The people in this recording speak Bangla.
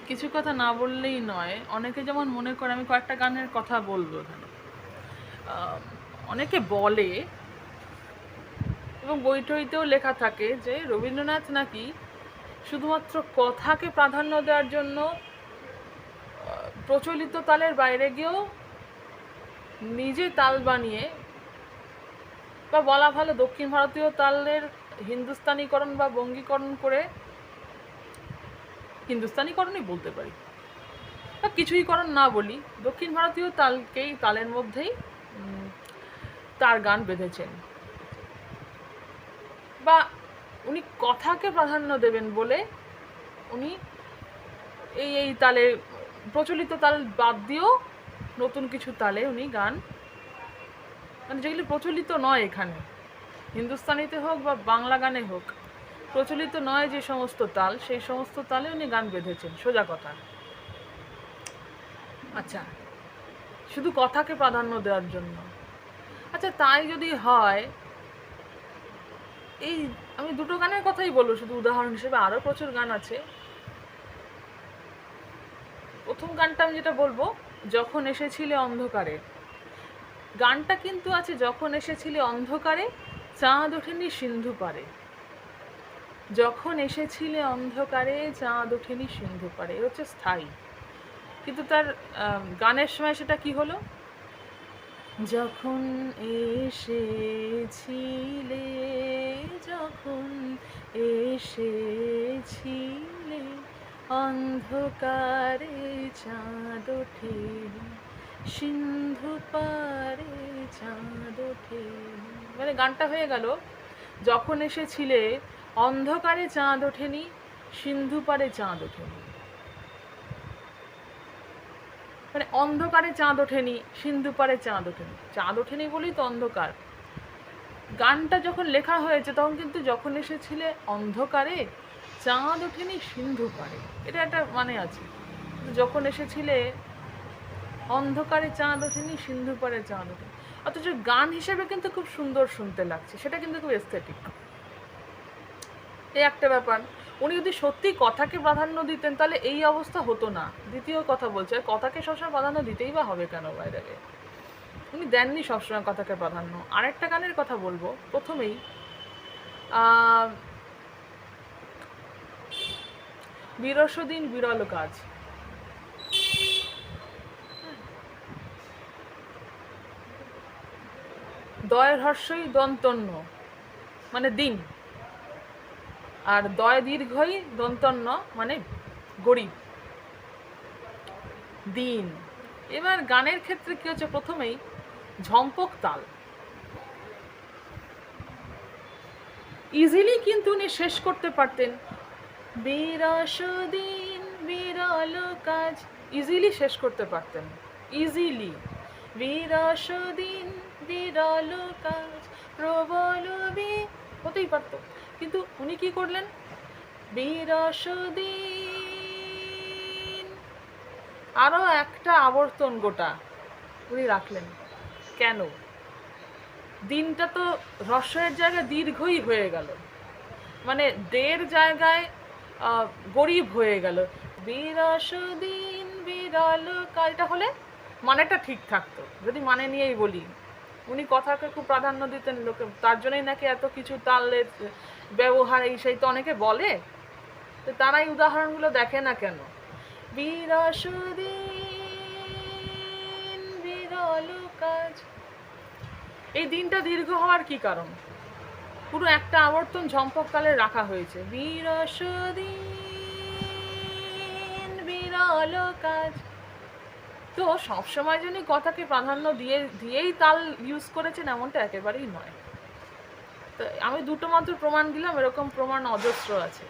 কিছু কথা না বললেই নয়। অনেকে যেমন মনে করে, আমি কয়েকটা গানের কথা বলবো এখানে। অনেকে বলে এবং বই টইতেও লেখা থাকে যে রবীন্দ্রনাথ নাকি শুধুমাত্র কথাকে প্রাধান্য দেওয়ার জন্য প্রচলিত তালের বাইরে গিয়েও নিজে তাল বানিয়ে, বা বলা ভালো দক্ষিণ ভারতীয় তালের হিন্দুস্তানিকরণ বা বঙ্গীকরণ করে, হিন্দুস্তানিকরণই বলতে পারি, বা কিছুই করণ না বলি, দক্ষিণ ভারতীয় তালকেই তালের মধ্যেই তার গান বেঁধেছেন। বা উনি কথাকে প্রাধান্য দেবেন বলে উনি এই তালে, প্রচলিত তাল বাদ দিয়েও নতুন কিছু তালে উনি গান, মানে যেগুলি প্রচলিত নয় এখানে, হিন্দুস্তানিতে হোক বা বাংলা গানে হোক, প্রচলিত নয় যে সমস্ত তাল, সেই সমস্ত তালে উনি গান বেঁধেছেন, সোজা কথা। আচ্ছা, শুধু কথাকে প্রাধান্য দেওয়ার জন্য। আচ্ছা, তাই যদি হয়, এই আমি দুটো গানের কথাই বলবো শুধু উদাহরণ হিসেবে, আরও প্রচুর গান আছে। প্রথম গানটা আমি যেটা বলবো, যখন এসেছিলে অন্ধকারে, গানটা কিন্তু আছে যখন এসেছিলে অন্ধকারে চাঁদ ওঠেনি সিন্ধু পারে, যখন এসেছিলে অন্ধকারে চাঁদ ওঠেনি সিন্ধু পারে, এ হচ্ছে স্থায়ী। কিন্তু তার গানের সময় সেটা কি হলো, যখন এসেছিলে, যখন এসেছিলে অন্ধকারে চাঁদ ওঠেনি সিন্ধু পারে চাঁদ ওঠেনি। মানে গানটা হয়ে গেল, যখন এসেছিলে অন্ধকারে চাঁদ ওঠেনি সিন্ধু পারে চাঁদ ওঠেনি। মানে অন্ধকারে চাঁদ ওঠেনি, সিন্ধু পারে চাঁদ ওঠেনি, চাঁদ ওঠেনি বলেই তো অন্ধকার। গানটা যখন লেখা হয়েছে তখন কিন্তু যখন এসেছিলে অন্ধকারে চাঁদ ওঠেনি সিন্ধু পারে, এটা একটা মানে আছে। যখন এসেছিলে অন্ধকারে চাঁদ ওঠেনি সিন্ধু পারে চাঁদ ওঠেনি, অথচ গান হিসেবে কিন্তু খুব সুন্দর শুনতে লাগছে, সেটা কিন্তু খুব এস্থেটিক। এই একটা ব্যাপার। উনি যদি সত্যি কথাকে প্রাধান্য দিতেন তাহলে এই অবস্থা হতো না। দ্বিতীয় কথা বলছে, আর কথাকে সবসময় প্রাধান্য দিতেই বা হবে কেন বাইরে? উনি দেননি সবসময় কথাকে প্রাধান্য। আরেকটা গানের কথা বলবো প্রথমেই, বিরসদিন বিরল কাজ, দয়ের হর্ষই দন্তন্য মানে দিন, আর দয় দীর্ঘই দন্তন্য মানে গরিব, দিন। এবার গানের ক্ষেত্রে কি হচ্ছে, প্রথমেই ঝম্পক তাল, ইজিলি কিন্তু উনি শেষ করতে পারতেন, বিরসদিন বিরল কাজ, ইজিলি শেষ করতে পারতেন, ইজিলি, বিরসদিন বিরল কাজ প্রবল হতেই পারত। কিন্তু উনি কি করলেন, বিরসদিন আরো একটা আবর্তন গোটা উনি রাখলেন। কেন? দিনটা তো হ্রস্বের জায়গায় দীর্ঘই হয়ে গেল, মানে দের জায়গায় গরিব হয়ে গেল। বিরসদিন বিরল কাজটা হলে মানেটা ঠিক থাকতো, যদি মানে নিয়েই বলি। উনি কথাকে খুব প্রাধান্য দিতেন, লোকে তার জন্যই নাকি এত কিছু তালের ব্যবহার, এই সেই তো অনেকে বলে, তো তারাই উদাহরণগুলো দেখে না কেন। বিরসদিন বিরল কাজ, এই দিনটা দীর্ঘ হওয়ার কি কারণ? পুরো একটা আবর্তন ঝম্পককালে রাখা হয়েছে, বিরসদিন বিরল কাজ। তো সবসময় জন্য কথাকে প্রাধান্য দিয়েই তাল ইউজ করেছেন এমনটা একেবারেই নয়। তো আমি দুটো মাত্র প্রমাণ দিলাম, এরকম প্রমাণ অজস্র আছে।